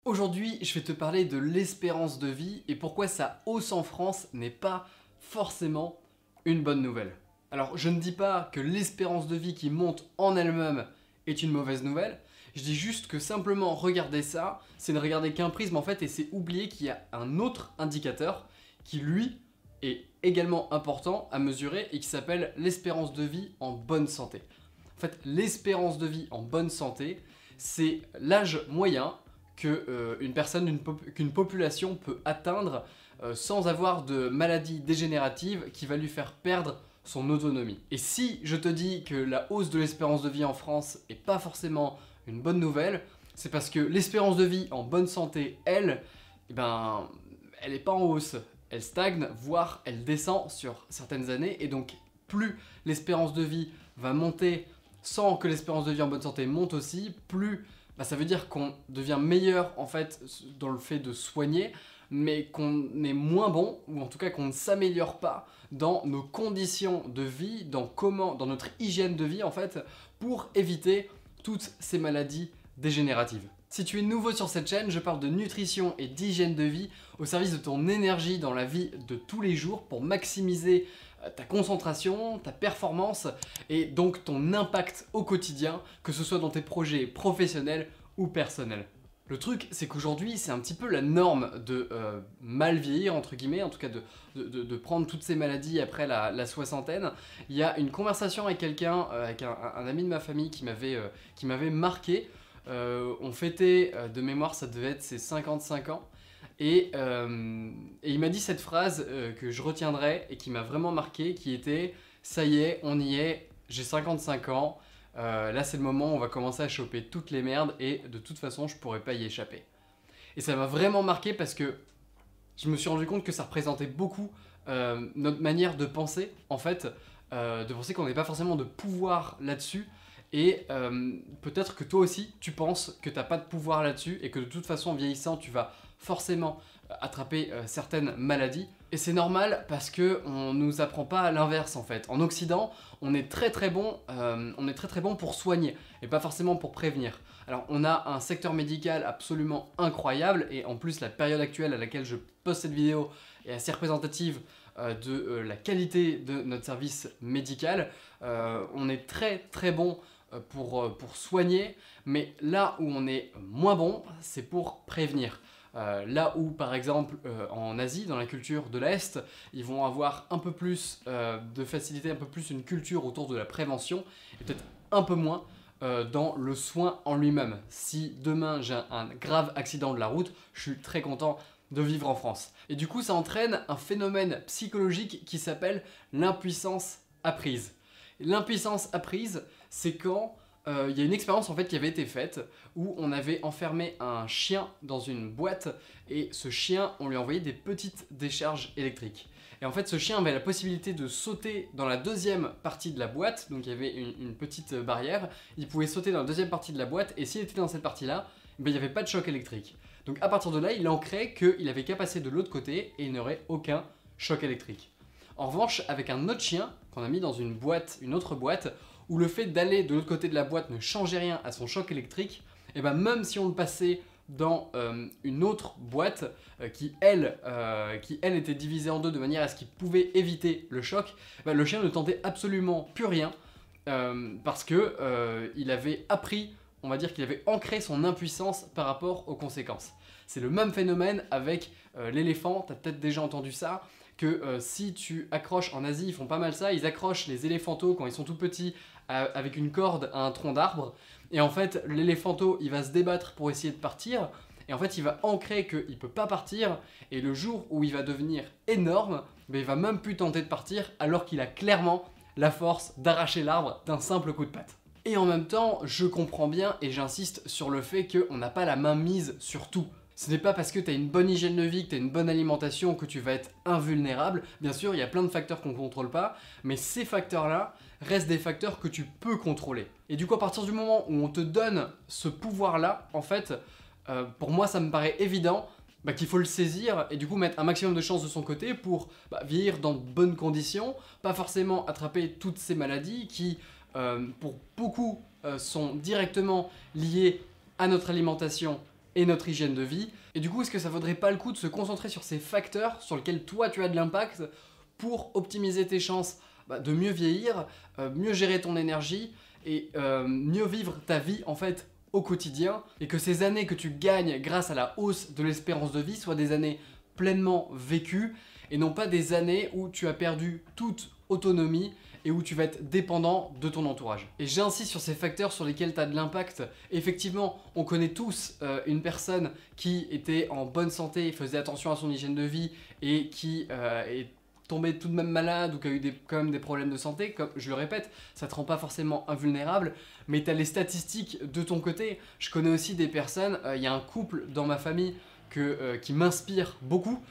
Aujourd'hui, je vais te parler de l'espérance de vie et pourquoi sa hausse en France n'est pas forcément une bonne nouvelle. Alors, je ne dis pas que l'espérance de vie qui monte en elle-même est une mauvaise nouvelle, je dis juste que simplement regarder ça, c'est ne regarder qu'un prisme en fait et c'est oublier qu'il y a un autre indicateur qui lui est également important à mesurer et qui s'appelle l'espérance de vie en bonne santé. En fait, l'espérance de vie en bonne santé, c'est l'âge moyen qu'une population peut atteindre sans avoir de maladie dégénérative qui va lui faire perdre son autonomie. Et si je te dis que la hausse de l'espérance de vie en France n'est pas forcément une bonne nouvelle, c'est parce que l'espérance de vie en bonne santé, elle n'est pas en hausse. Elle stagne, voire elle descend sur certaines années. Et donc, plus l'espérance de vie va monter sans que l'espérance de vie en bonne santé monte aussi, plus ça veut dire qu'on devient meilleur en fait dans le fait de soigner, mais qu'on est moins bon, ou en tout cas qu'on ne s'améliore pas dans nos conditions de vie, dans notre hygiène de vie en fait, pour éviter toutes ces maladies dégénératives. Si tu es nouveau sur cette chaîne, je parle de nutrition et d'hygiène de vie au service de ton énergie dans la vie de tous les jours pour maximiser ta concentration, ta performance et donc ton impact au quotidien, que ce soit dans tes projets professionnels ou personnels. Le truc, c'est qu'aujourd'hui, c'est un petit peu la norme de mal vieillir, entre guillemets, en tout cas de prendre toutes ces maladies après la soixantaine. Il y a une conversation avec quelqu'un, avec un ami de ma famille qui m'avait marqué. On fêtait, de mémoire, ça devait être ses 55 ans. Et il m'a dit cette phrase que je retiendrai et qui m'a vraiment marqué, qui était « Ça y est, on y est, j'ai 55 ans, là c'est le moment où on va commencer à choper toutes les merdes et de toute façon je pourrais pas y échapper ». Et ça m'a vraiment marqué parce que je me suis rendu compte que ça représentait beaucoup notre manière de penser, en fait, de penser qu'on n'avait pas forcément de pouvoir là-dessus. Et peut-être que toi aussi tu penses que tu n'as pas de pouvoir là-dessus et que de toute façon en vieillissant tu vas forcément attraper certaines maladies. Et c'est normal parce qu'on ne nous apprend pas à l'inverse en fait. En Occident, on est très bon pour soigner et pas forcément pour prévenir. Alors on a un secteur médical absolument incroyable et en plus la période actuelle à laquelle je poste cette vidéo est assez représentative de la qualité de notre service médical. On est très bon pour soigner, mais là où on est moins bon, c'est pour prévenir. Là où par exemple en Asie, dans la culture de l'Est, ils vont avoir un peu plus de facilité, un peu plus une culture autour de la prévention, et peut-être un peu moins dans le soin en lui-même. Si demain j'ai un grave accident de la route, je suis très content de vivre en France. Et du coup ça entraîne un phénomène psychologique qui s'appelle l'impuissance apprise. L'impuissance apprise, c'est quand il y a une expérience en fait qui avait été faite où on avait enfermé un chien dans une boîte et ce chien, on lui envoyait des petites décharges électriques. Et en fait, ce chien avait la possibilité de sauter dans la deuxième partie de la boîte, donc il y avait une petite barrière, il pouvait sauter dans la deuxième partie de la boîte et s'il était dans cette partie-là, il n'y avait pas de choc électrique. Donc à partir de là, il ancrait qu'il avait qu'à passer de l'autre côté et il n'aurait aucun choc électrique. En revanche, avec un autre chien qu'on a mis dans une autre boîte, où le fait d'aller de l'autre côté de la boîte ne changeait rien à son choc électrique, et même si on le passait dans une autre boîte qui elle était divisée en deux de manière à ce qu'il pouvait éviter le choc, le chien ne tentait absolument plus rien parce que il avait appris, on va dire qu'il avait ancré son impuissance par rapport aux conséquences. C'est le même phénomène avec l'éléphant, tu as peut-être déjà entendu ça, que si tu accroches, en Asie ils font pas mal ça, ils accrochent les éléphantos quand ils sont tout petits avec une corde à un tronc d'arbre et en fait l'éléphanto il va se débattre pour essayer de partir et en fait il va ancrer qu'il peut pas partir et le jour où il va devenir énorme, il va même plus tenter de partir alors qu'il a clairement la force d'arracher l'arbre d'un simple coup de patte. Et en même temps, je comprends bien et j'insiste sur le fait qu'on n'a pas la main mise sur tout. Ce n'est pas parce que tu as une bonne hygiène de vie, que tu as une bonne alimentation que tu vas être invulnérable. Bien sûr, il y a plein de facteurs qu'on ne contrôle pas, mais ces facteurs-là restent des facteurs que tu peux contrôler. Et du coup, à partir du moment où on te donne ce pouvoir-là, en fait, pour moi, ça me paraît évident qu'il faut le saisir et du coup mettre un maximum de chances de son côté pour vieillir dans de bonnes conditions, pas forcément attraper toutes ces maladies qui, pour beaucoup, sont directement liées à notre alimentation et notre hygiène de vie. Et du coup, est-ce que ça vaudrait pas le coup de se concentrer sur ces facteurs sur lesquels toi tu as de l'impact pour optimiser tes chances de mieux vieillir, mieux gérer ton énergie et mieux vivre ta vie en fait au quotidien, et que ces années que tu gagnes grâce à la hausse de l'espérance de vie soient des années pleinement vécues et non pas des années où tu as perdu toute autonomie et où tu vas être dépendant de ton entourage. Et j'insiste sur ces facteurs sur lesquels tu as de l'impact. Effectivement, on connaît tous une personne qui était en bonne santé, faisait attention à son hygiène de vie et qui est tombé tout de même malade ou qui a eu quand même des problèmes de santé. Comme je le répète, ça te rend pas forcément invulnérable, mais tu as les statistiques de ton côté. Je connais aussi des personnes, il y a un couple dans ma famille qui m'inspire beaucoup,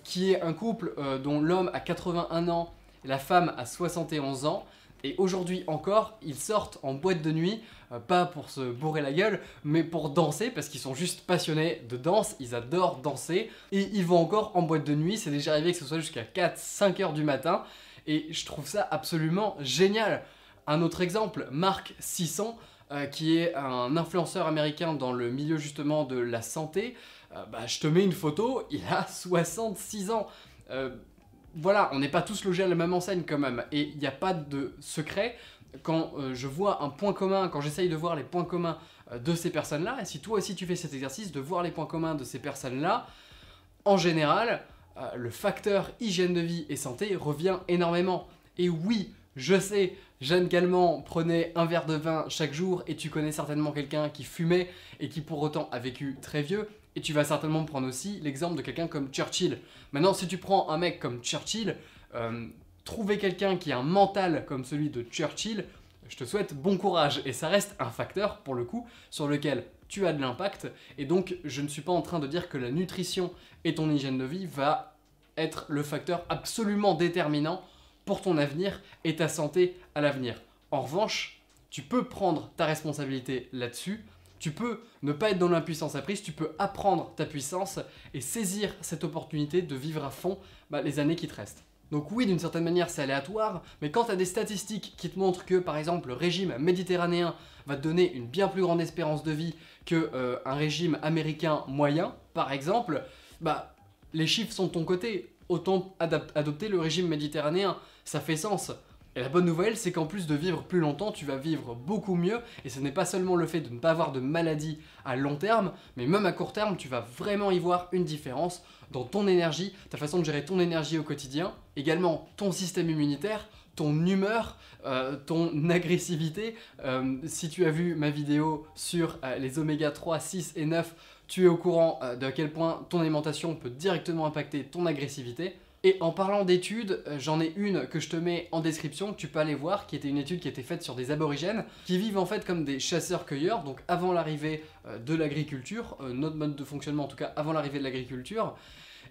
qui est un couple dont l'homme a 81 ans et la femme a 71 ans. Et aujourd'hui encore, ils sortent en boîte de nuit, pas pour se bourrer la gueule, mais pour danser, parce qu'ils sont juste passionnés de danse, ils adorent danser, et ils vont encore en boîte de nuit. C'est déjà arrivé que ce soit jusqu'à 4-5 heures du matin, et je trouve ça absolument génial. Un autre exemple, Mark Sisson, qui est un influenceur américain dans le milieu justement de la santé. Je te mets une photo, il a 66 ans. Voilà, on n'est pas tous logés à la même enseigne quand même, et il n'y a pas de secret. Quand je vois un point commun, quand j'essaye de voir les points communs de ces personnes-là, et si toi aussi tu fais cet exercice de voir les points communs de ces personnes-là, en général, le facteur hygiène de vie et santé revient énormément. Et oui, je sais, Jeanne Calment prenait un verre de vin chaque jour, et tu connais certainement quelqu'un qui fumait et qui pour autant a vécu très vieux. Et tu vas certainement prendre aussi l'exemple de quelqu'un comme Churchill. Maintenant, si tu prends un mec comme Churchill, trouver quelqu'un qui a un mental comme celui de Churchill, je te souhaite bon courage. Et ça reste un facteur, pour le coup, sur lequel tu as de l'impact. Et donc, je ne suis pas en train de dire que la nutrition et ton hygiène de vie va être le facteur absolument déterminant pour ton avenir et ta santé à l'avenir. En revanche, tu peux prendre ta responsabilité là-dessus. Tu peux ne pas être dans l'impuissance apprise, tu peux apprendre ta puissance et saisir cette opportunité de vivre à fond les années qui te restent. Donc oui, d'une certaine manière, c'est aléatoire, mais quand tu as des statistiques qui te montrent que, par exemple, le régime méditerranéen va te donner une bien plus grande espérance de vie qu'un régime américain moyen, par exemple, les chiffres sont de ton côté. Autant adopter le régime méditerranéen, ça fait sens. Et la bonne nouvelle, c'est qu'en plus de vivre plus longtemps, tu vas vivre beaucoup mieux. Et ce n'est pas seulement le fait de ne pas avoir de maladie à long terme, mais même à court terme, tu vas vraiment y voir une différence dans ton énergie, ta façon de gérer ton énergie au quotidien, également ton système immunitaire, ton humeur, ton agressivité. Si tu as vu ma vidéo sur les oméga 3, 6 et 9, tu es au courant de à quel point ton alimentation peut directement impacter ton agressivité. Et en parlant d'études, j'en ai une que je te mets en description, que tu peux aller voir, qui était une étude qui a été faite sur des aborigènes, qui vivent en fait comme des chasseurs-cueilleurs, donc avant l'arrivée de l'agriculture, notre mode de fonctionnement en tout cas avant l'arrivée de l'agriculture,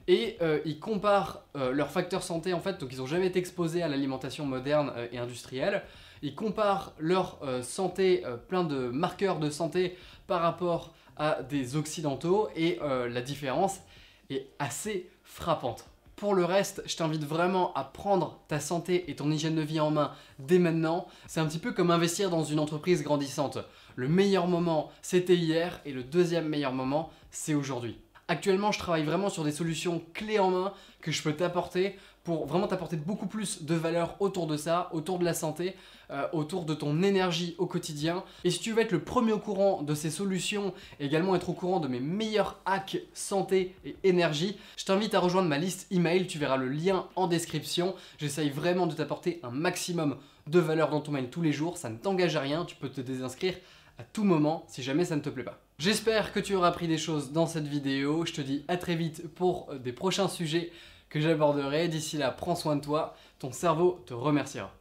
et ils comparent leurs facteurs santé en fait, donc ils n'ont jamais été exposés à l'alimentation moderne et industrielle, ils comparent leur santé, plein de marqueurs de santé par rapport à des occidentaux, et la différence est assez frappante. Pour le reste, je t'invite vraiment à prendre ta santé et ton hygiène de vie en main dès maintenant. C'est un petit peu comme investir dans une entreprise grandissante. Le meilleur moment, c'était hier, et le deuxième meilleur moment, c'est aujourd'hui. Actuellement, je travaille vraiment sur des solutions clés en main que je peux t'apporter pour vraiment t'apporter beaucoup plus de valeur autour de ça, autour de la santé, autour de ton énergie au quotidien. Et si tu veux être le premier au courant de ces solutions, et également être au courant de mes meilleurs hacks santé et énergie, je t'invite à rejoindre ma liste email, tu verras le lien en description. J'essaye vraiment de t'apporter un maximum de valeur dans ton mail tous les jours, ça ne t'engage à rien, tu peux te désinscrire à tout moment si jamais ça ne te plaît pas. J'espère que tu auras appris des choses dans cette vidéo, je te dis à très vite pour des prochains sujets que j'aborderai. D'ici là, prends soin de toi, ton cerveau te remerciera.